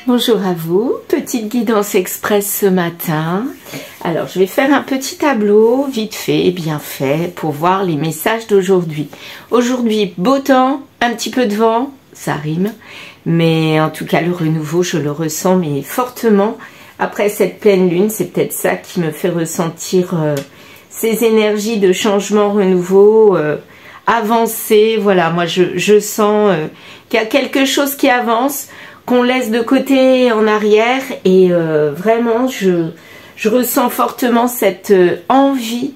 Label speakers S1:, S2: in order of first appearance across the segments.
S1: Bonjour à vous, petite guidance express ce matin. Alors je vais faire un petit tableau vite fait, bien fait, pour voir les messages d'aujourd'hui. Aujourd'hui, beau temps, un petit peu de vent, ça rime, mais en tout cas le renouveau, je le ressens mais fortement. Après cette pleine lune, c'est peut-être ça qui me fait ressentir ces énergies de changement, renouveau, avancer. Voilà, moi je sens qu'il y a quelque chose qui avance, qu'on laisse de côté en arrière, et vraiment je ressens fortement cette envie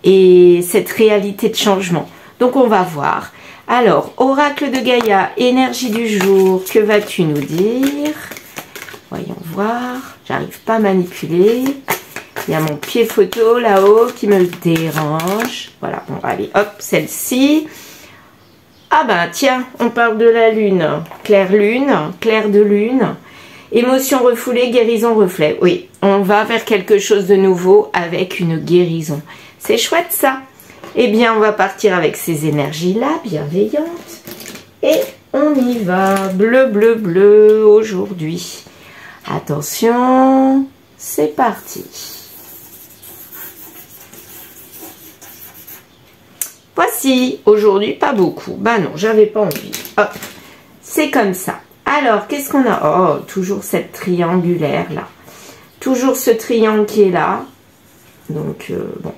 S1: et cette réalité de changement. Donc on va voir. Alors, oracle de Gaïa, énergie du jour, que vas-tu nous dire? Voyons voir, j'arrive pas à manipuler. Il y a mon pied photo là-haut qui me dérange. Voilà, bon allez, hop, celle-ci. Ah ben tiens, on parle de la lune, clair de lune, émotion refoulée, guérison reflet. Oui, on va vers quelque chose de nouveau avec une guérison. C'est chouette ça. Eh bien, on va partir avec ces énergies-là, bienveillantes. Et on y va, bleu, bleu, bleu aujourd'hui. Attention, c'est parti. Voici, aujourd'hui pas beaucoup, bah non, j'avais pas envie, hop, c'est comme ça. Alors, qu'est-ce qu'on a? Oh, toujours cette triangulaire là, toujours ce triangle qui est là, donc bon,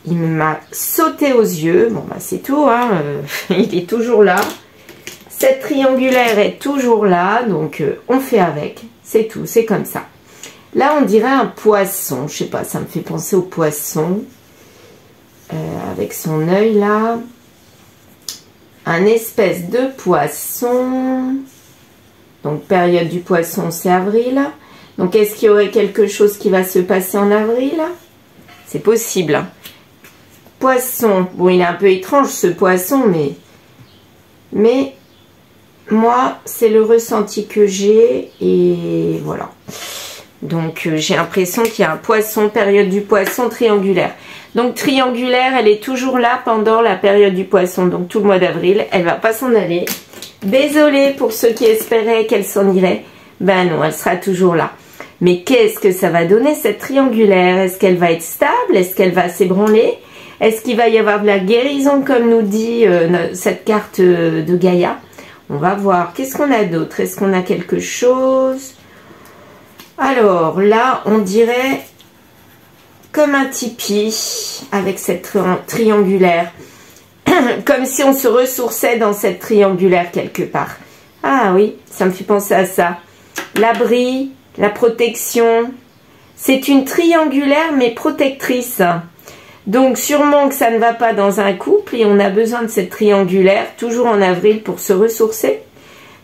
S1: il m'a sauté aux yeux, bon bah c'est tout, hein, il est toujours là, cette triangulaire est toujours là, donc on fait avec, c'est tout, c'est comme ça. Là on dirait un poisson, je sais pas, ça me fait penser au poisson. Avec son œil là, un espèce de poisson. Donc période du poisson, c'est avril. Donc est-ce qu'il y aurait quelque chose qui va se passer en avril? C'est possible. Poisson, bon il est un peu étrange ce poisson, mais moi c'est le ressenti que j'ai, et voilà. Donc j'ai l'impression qu'il y a un poisson, période du poisson triangulaire. Donc triangulaire, elle est toujours là pendant la période du poisson. Donc tout le mois d'avril, elle va pas s'en aller. Désolée pour ceux qui espéraient qu'elle s'en irait. Ben non, elle sera toujours là. Mais qu'est-ce que ça va donner cette triangulaire? Est-ce qu'elle va être stable? Est-ce qu'elle va s'ébranler? Est-ce qu'il va y avoir de la guérison comme nous dit cette carte de Gaïa? On va voir. Qu'est-ce qu'on a d'autre? Est-ce qu'on a quelque chose? Alors là, on dirait comme un tipi avec cette triangulaire. Comme si on se ressourçait dans cette triangulaire quelque part. Ah oui, ça me fait penser à ça. L'abri, la protection. C'est une triangulaire mais protectrice. Donc sûrement que ça ne va pas dans un couple et on a besoin de cette triangulaire toujours en avril pour se ressourcer.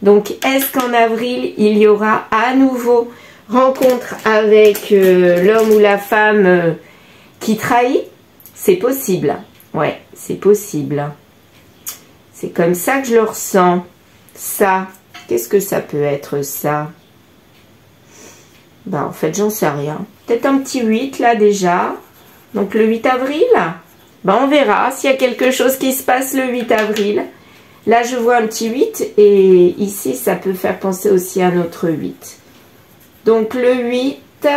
S1: Donc est-ce qu'en avril il y aura à nouveau rencontre avec l'homme ou la femme qui trahit? C'est possible. Ouais, c'est possible. C'est comme ça que je le ressens. Ça, qu'est-ce que ça peut être ça? Ben en fait, j'en sais rien. Peut-être un petit 8 là déjà. Donc le 8 avril. Ben on verra s'il y a quelque chose qui se passe le 8 avril. Là, je vois un petit 8 et ici, ça peut faire penser aussi à un autre 8. Donc le 8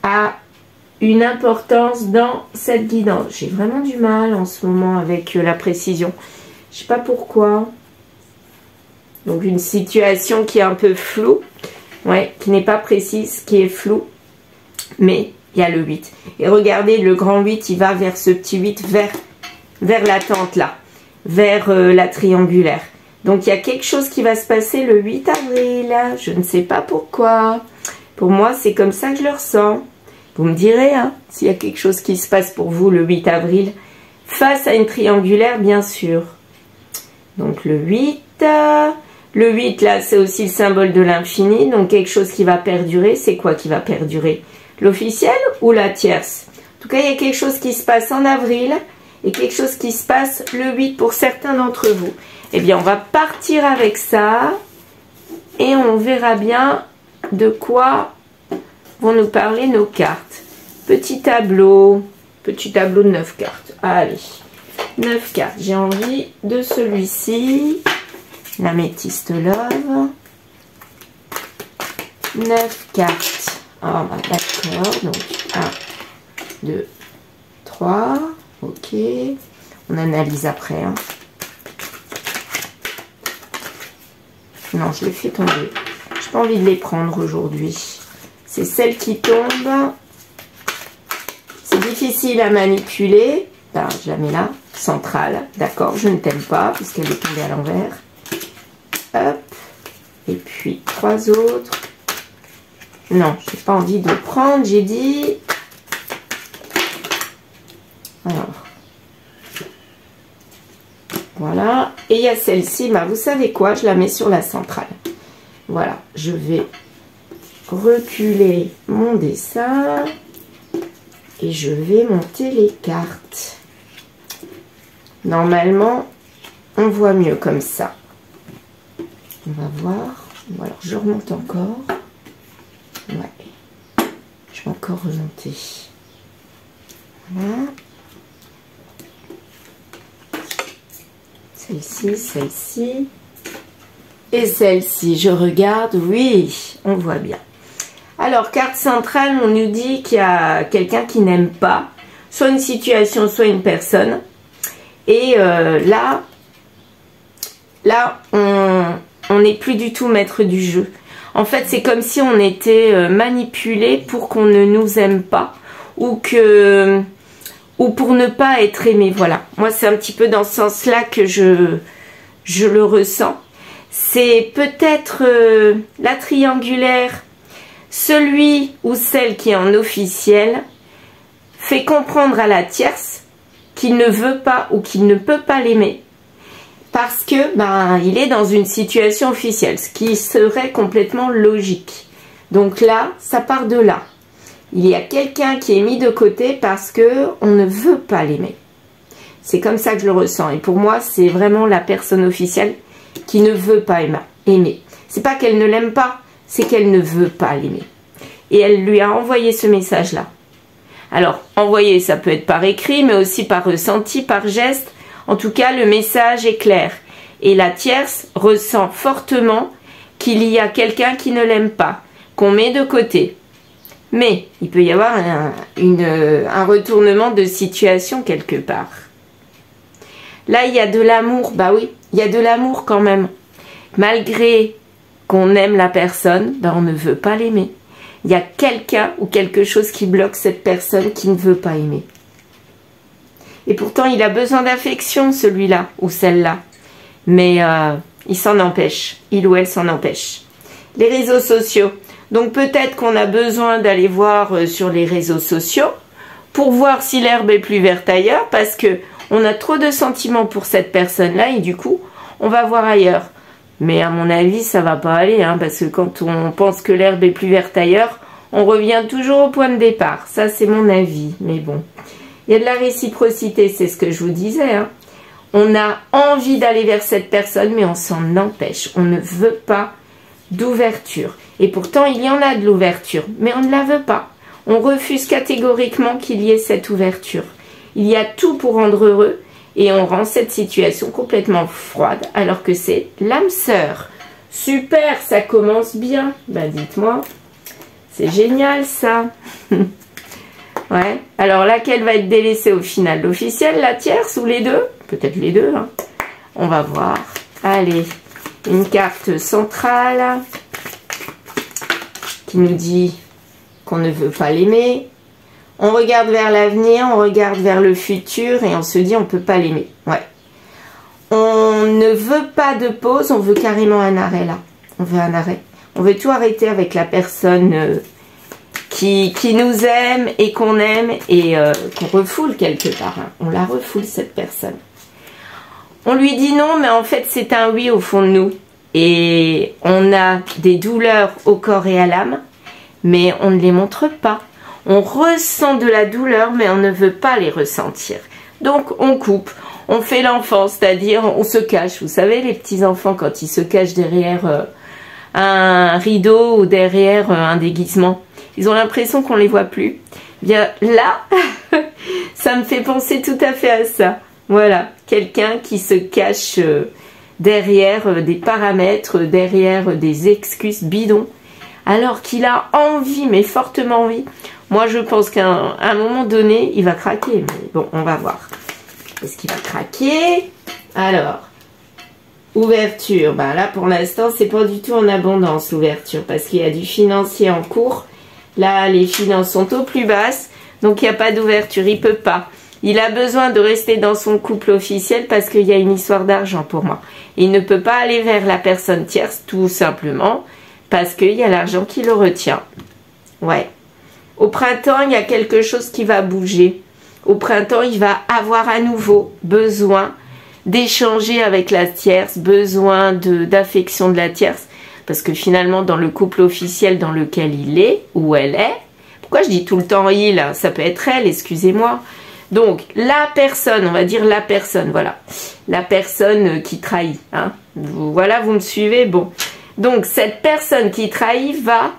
S1: a une importance dans cette guidance. J'ai vraiment du mal en ce moment avec la précision. Je ne sais pas pourquoi. Donc une situation qui est un peu floue. Ouais, qui n'est pas précise, qui est floue. Mais il y a le 8. Et regardez, le grand 8, il va vers ce petit 8, vers la tente là. Vers la triangulaire. Donc, il y a quelque chose qui va se passer le 8 avril. Je ne sais pas pourquoi. Pour moi, c'est comme ça que je le ressens. Vous me direz, hein, s'il y a quelque chose qui se passe pour vous le 8 avril. Face à une triangulaire, bien sûr. Donc, le 8. Le 8, là, c'est aussi le symbole de l'infini. Donc, quelque chose qui va perdurer. C'est quoi qui va perdurer? L'officiel ou la tierce? En tout cas, il y a quelque chose qui se passe en avril. Et quelque chose qui se passe le 8 pour certains d'entre vous. Eh bien, on va partir avec ça et on verra bien de quoi vont nous parler nos cartes. Petit tableau de 9 cartes. Allez, 9 cartes. J'ai envie de celui-ci. l'améthyste love. 9 cartes. Ah, bah, d'accord. Donc, 1, 2, 3. Ok. On analyse après. Hein. Non, je les fais tomber. Je n'ai pas envie de les prendre aujourd'hui. C'est celle qui tombe. C'est difficile à manipuler. Ben, je la mets là. Centrale. D'accord, je ne t'aime pas puisqu'elle est tombée à l'envers. Hop. Et puis, 3 autres. Non, je n'ai pas envie de prendre, j'ai dit. Alors. Voilà. Et il y a celle-ci, bah, vous savez quoi, je la mets sur la centrale. Voilà, je vais reculer mon dessin. Et je vais monter les cartes. Normalement, on voit mieux comme ça. On va voir. Bon, alors, je remonte encore. Ouais. Je vais encore remonter. Voilà. Celle-ci, celle-ci. Et celle-ci, je regarde. Oui, on voit bien. Alors, carte centrale, on nous dit qu'il y a quelqu'un qui n'aime pas. Soit une situation, soit une personne. Et là, on n'est plus du tout maître du jeu. En fait, c'est comme si on était manipulé pour qu'on ne nous aime pas ou pour ne pas être aimé. Voilà. Moi, c'est un petit peu dans ce sens-là que je le ressens. C'est peut-être la triangulaire, celui ou celle qui est en officiel, fait comprendre à la tierce qu'il ne veut pas ou qu'il ne peut pas l'aimer. Parce que il est dans une situation officielle, ce qui serait complètement logique. Donc là, ça part de là. Il y a quelqu'un qui est mis de côté parce que on ne veut pas l'aimer. C'est comme ça que je le ressens. Et pour moi, c'est vraiment la personne officielle qui ne veut pas aimer. C'est pas qu'elle ne l'aime pas, c'est qu'elle ne veut pas l'aimer. Et elle lui a envoyé ce message-là. Alors, envoyer, ça peut être par écrit, mais aussi par ressenti, par geste. En tout cas, le message est clair. Et la tierce ressent fortement qu'il y a quelqu'un qui ne l'aime pas, qu'on met de côté. Mais il peut y avoir un retournement de situation quelque part. Là, il y a de l'amour. Bah oui, il y a de l'amour quand même. Malgré qu'on aime la personne, on ne veut pas l'aimer. Il y a quelqu'un ou quelque chose qui bloque cette personne qui ne veut pas aimer. Et pourtant, il a besoin d'affection, celui-là ou celle-là. Mais il s'en empêche. Il ou elle s'en empêche. Les réseaux sociaux. Donc peut-être qu'on a besoin d'aller voir sur les réseaux sociaux pour voir si l'herbe est plus verte ailleurs, parce que on a trop de sentiments pour cette personne-là et du coup, on va voir ailleurs. Mais à mon avis, ça va pas aller, hein, parce que quand on pense que l'herbe est plus verte ailleurs, on revient toujours au point de départ. Ça, c'est mon avis, mais bon. Il y a de la réciprocité, c'est ce que je vous disais. Hein. On a envie d'aller vers cette personne, mais on s'en empêche. On ne veut pas d'ouverture. Et pourtant, il y en a de l'ouverture, mais on ne la veut pas. On refuse catégoriquement qu'il y ait cette ouverture. Il y a tout pour rendre heureux, et on rend cette situation complètement froide, alors que c'est l'âme sœur. Super, ça commence bien. Ben dites-moi, c'est génial ça. Ouais. Alors laquelle va être délaissée au final? L'officielle, la tierce ou les deux? Peut-être les deux. Hein. On va voir. Allez, une carte centrale qui nous dit qu'on ne veut pas l'aimer. On regarde vers l'avenir, on regarde vers le futur et on se dit on ne peut pas l'aimer. Ouais. On ne veut pas de pause, on veut carrément un arrêt là. On veut un arrêt. On veut tout arrêter avec la personne qui nous aime et qu'on aime et qu'on refoule quelque part. Hein. On la refoule cette personne. On lui dit non, mais en fait c'est un oui au fond de nous. Et on a des douleurs au corps et à l'âme, mais on ne les montre pas. On ressent de la douleur, mais on ne veut pas les ressentir. Donc, on coupe. On fait l'enfant, c'est-à-dire on se cache. Vous savez, les petits-enfants, quand ils se cachent derrière un rideau ou derrière un déguisement, ils ont l'impression qu'on ne les voit plus. Bien, là, ça me fait penser tout à fait à ça. Voilà, quelqu'un qui se cache derrière des paramètres, derrière des excuses bidons, alors qu'il a envie, mais fortement envie. Moi, je pense qu'à un moment donné, il va craquer. Mais bon, on va voir. Est-ce qu'il va craquer? Alors, ouverture. Ben là, pour l'instant, c'est pas du tout en abondance, l'ouverture, parce qu'il y a du financier en cours. Là, les finances sont au plus basses, donc il n'y a pas d'ouverture. Il peut pas. Il a besoin de rester dans son couple officiel parce qu'il y a une histoire d'argent pour moi. Il ne peut pas aller vers la personne tierce, tout simplement, parce qu'il y a l'argent qui le retient. Ouais. Au printemps, il y a quelque chose qui va bouger. Au printemps, il va avoir à nouveau besoin d'échanger avec la tierce, besoin d'affection de la tierce. Parce que finalement, dans le couple officiel dans lequel il est, ou elle est, pourquoi je dis tout le temps il, ça peut être elle, excusez-moi. Donc, la personne, on va dire la personne, voilà. La personne qui trahit. Hein. Voilà, vous me suivez? Bon. Donc, cette personne qui trahit va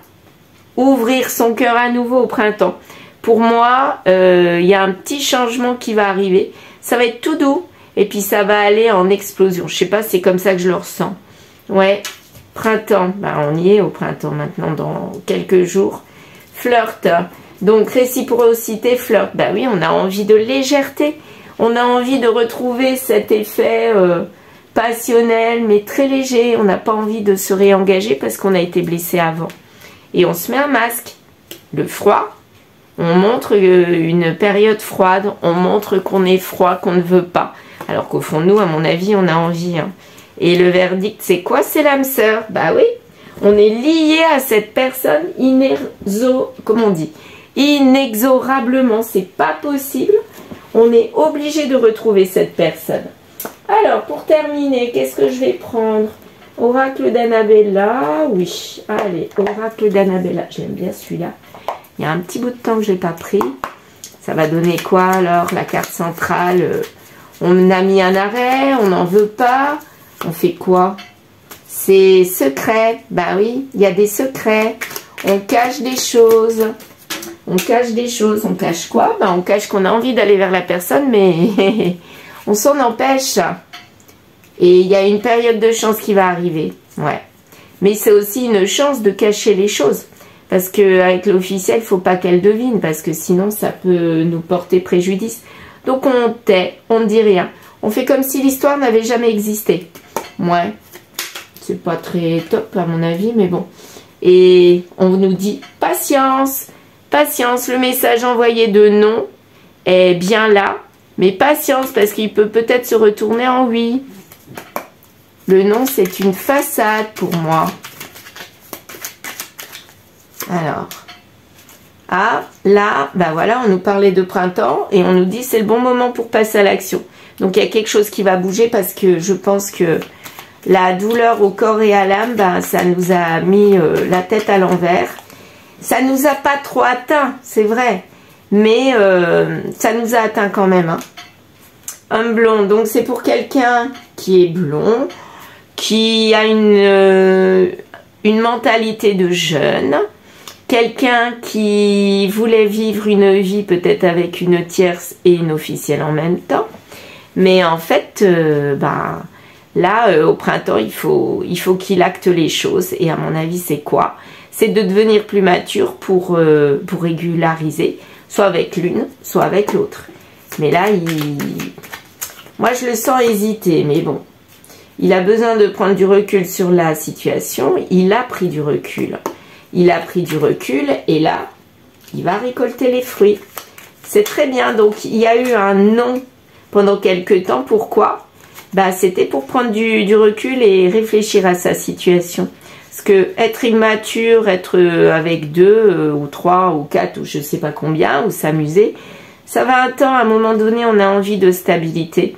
S1: ouvrir son cœur à nouveau au printemps. Pour moi, il y a un petit changement qui va arriver. Ça va être tout doux. Et puis, ça va aller en explosion. Je sais pas, c'est comme ça que je le ressens. Ouais, printemps. Ben, on y est au printemps maintenant, dans quelques jours. Flirt. Donc, réciprocité, flirt. Ben oui, on a envie de légèreté. On a envie de retrouver cet effet passionnel, mais très léger. On n'a pas envie de se réengager parce qu'on a été blessé avant. Et on se met un masque. Le froid, on montre une période froide. On montre qu'on est froid, qu'on ne veut pas. Alors qu'au fond de nous, à mon avis, on a envie. Hein. Et le verdict, c'est quoi? C'est l'âme sœur. Bah oui, on est lié à cette personne inexorablement. C'est pas possible. On est obligé de retrouver cette personne. Alors, pour terminer, qu'est-ce que je vais prendre? Oracle d'Annabella. Oui, allez, Oracle d'Annabella. J'aime bien celui-là. Il y a un petit bout de temps que je n'ai pas pris. Ça va donner quoi alors? La carte centrale. On a mis un arrêt, on n'en veut pas. On fait quoi? C'est secret. Bah oui, il y a des secrets. On cache des choses. On cache des choses. On cache quoi? Bah on cache qu'on a envie d'aller vers la personne, mais on s'en empêche. Et il y a une période de chance qui va arriver. Ouais. Mais c'est aussi une chance de cacher les choses. Parce qu'avec l'officiel, il ne faut pas qu'elle devine. Parce que sinon, ça peut nous porter préjudice. Donc on tait, on ne dit rien. On fait comme si l'histoire n'avait jamais existé. Ouais, c'est pas très top à mon avis, mais bon. Et on nous dit patience, patience. Le message envoyé de non est bien là, mais patience parce qu'il peut peut-être se retourner en oui. Le non, c'est une façade pour moi. Alors... ah, là, ben voilà, on nous parlait de printemps et on nous dit c'est le bon moment pour passer à l'action. Donc, il y a quelque chose qui va bouger parce que je pense que la douleur au corps et à l'âme, ben, ça nous a mis la tête à l'envers. Ça nous a pas trop atteint, c'est vrai, mais ça nous a atteint quand même. Hein. Un blond, donc c'est pour quelqu'un qui est blond, qui a une mentalité de jeune. Quelqu'un qui voulait vivre une vie peut-être avec une tierce et une officielle en même temps. Mais en fait, là, au printemps, il faut qu'il acte les choses. Et à mon avis, c'est quoi? C'est de devenir plus mature pour régulariser, soit avec l'une, soit avec l'autre. Mais là, moi, je le sens hésiter, mais bon. Il a besoin de prendre du recul sur la situation. Il a pris du recul. Il a pris du recul et là, il va récolter les fruits. C'est très bien. Donc, il y a eu un non pendant quelques temps. Pourquoi? Bah, c'était pour prendre du recul et réfléchir à sa situation. Parce que être immature, être avec 2 ou 3 ou 4 ou je ne sais pas combien, ou s'amuser, ça va un temps. À un moment donné, on a envie de stabilité.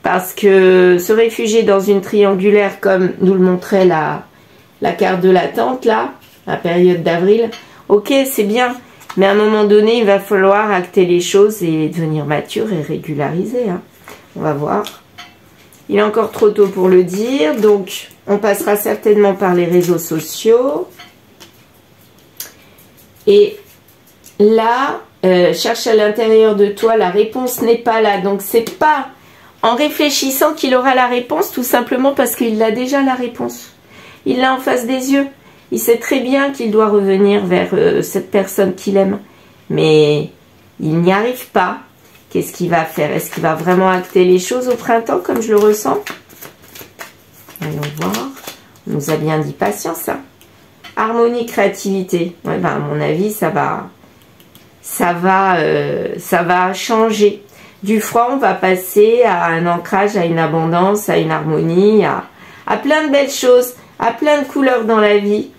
S1: Parce que se réfugier dans une triangulaire comme nous le montrait la carte de l'attente, là, la période d'avril, ok, c'est bien, mais à un moment donné, il va falloir acter les choses et devenir mature et régulariser. Hein. On va voir. Il est encore trop tôt pour le dire, donc on passera certainement par les réseaux sociaux. Et là, cherche à l'intérieur de toi, la réponse n'est pas là. Donc, c'est pas en réfléchissant qu'il aura la réponse, tout simplement parce qu'il a déjà la réponse. Il l'a en face des yeux. Il sait très bien qu'il doit revenir vers cette personne qu'il aime. Mais il n'y arrive pas. Qu'est-ce qu'il va faire? Est-ce qu'il va vraiment acter les choses au printemps comme je le ressens? Voyons voir. On nous a bien dit patience. Hein. Harmonie, créativité. Ouais, ben, à mon avis, ça va changer. Du froid, on va passer à un ancrage, à une abondance, à une harmonie, à plein de belles choses, à plein de couleurs dans la vie.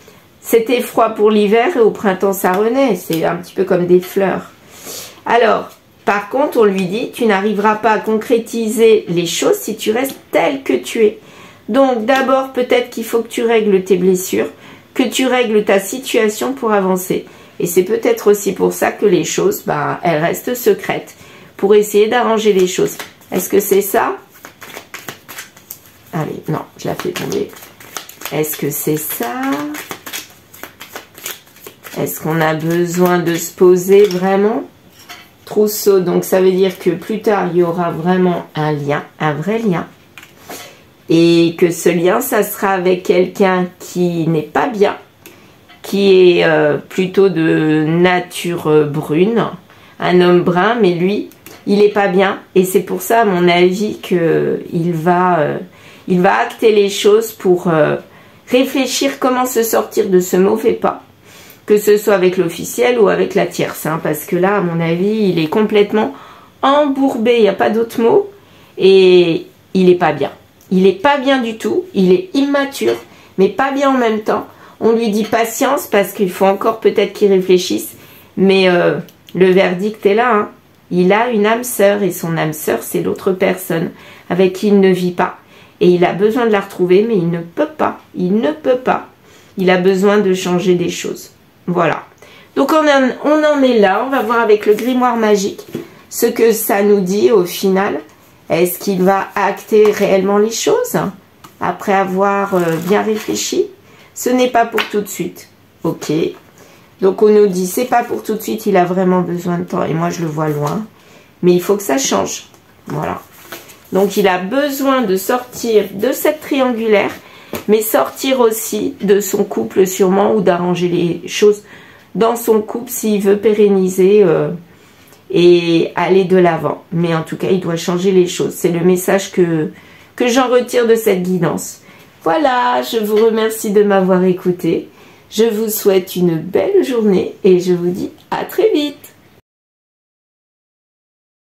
S1: C'était froid pour l'hiver et au printemps, ça renaît. C'est un petit peu comme des fleurs. Alors, par contre, on lui dit, tu n'arriveras pas à concrétiser les choses si tu restes tel que tu es. Donc, d'abord, peut-être qu'il faut que tu règles tes blessures, que tu règles ta situation pour avancer. Et c'est peut-être aussi pour ça que les choses, ben, elles restent secrètes, pour essayer d'arranger les choses. Est-ce que c'est ça? Allez, non, je la fais tomber. Est-ce que c'est ça? Est-ce qu'on a besoin de se poser vraiment? Trousseau, donc ça veut dire que plus tard, il y aura vraiment un lien, un vrai lien. Et que ce lien, ça sera avec quelqu'un qui n'est pas bien, qui est plutôt de nature brune, un homme brun, mais lui, il n'est pas bien. Et c'est pour ça, à mon avis, qu'il va acter les choses pour réfléchir comment se sortir de ce mauvais pas. Que ce soit avec l'officiel ou avec la tierce. Hein, parce que là, à mon avis, il est complètement embourbé. Il n'y a pas d'autre mot. Et il n'est pas bien. Il n'est pas bien du tout. Il est immature, mais pas bien en même temps. On lui dit patience parce qu'il faut encore peut-être qu'il réfléchisse. Mais le verdict est là. Hein. Il a une âme sœur et son âme sœur, c'est l'autre personne avec qui il ne vit pas. Et il a besoin de la retrouver, mais il ne peut pas. Il ne peut pas. Il a besoin de changer des choses. Voilà. Donc on en est là. On va voir avec le grimoire magique ce que ça nous dit au final. Est-ce qu'il va acter réellement les choses après avoir bien réfléchi? Ce n'est pas pour tout de suite. Ok. Donc on nous dit c'est pas pour tout de suite. Il a vraiment besoin de temps. Et moi je le vois loin. Mais il faut que ça change. Voilà. Donc il a besoin de sortir de cette triangulaire. Mais sortir aussi de son couple sûrement ou d'arranger les choses dans son couple s'il veut pérenniser et aller de l'avant. Mais en tout cas, il doit changer les choses. C'est le message que j'en retire de cette guidance. Voilà, je vous remercie de m'avoir écouté. Je vous souhaite une belle journée et je vous dis à très vite.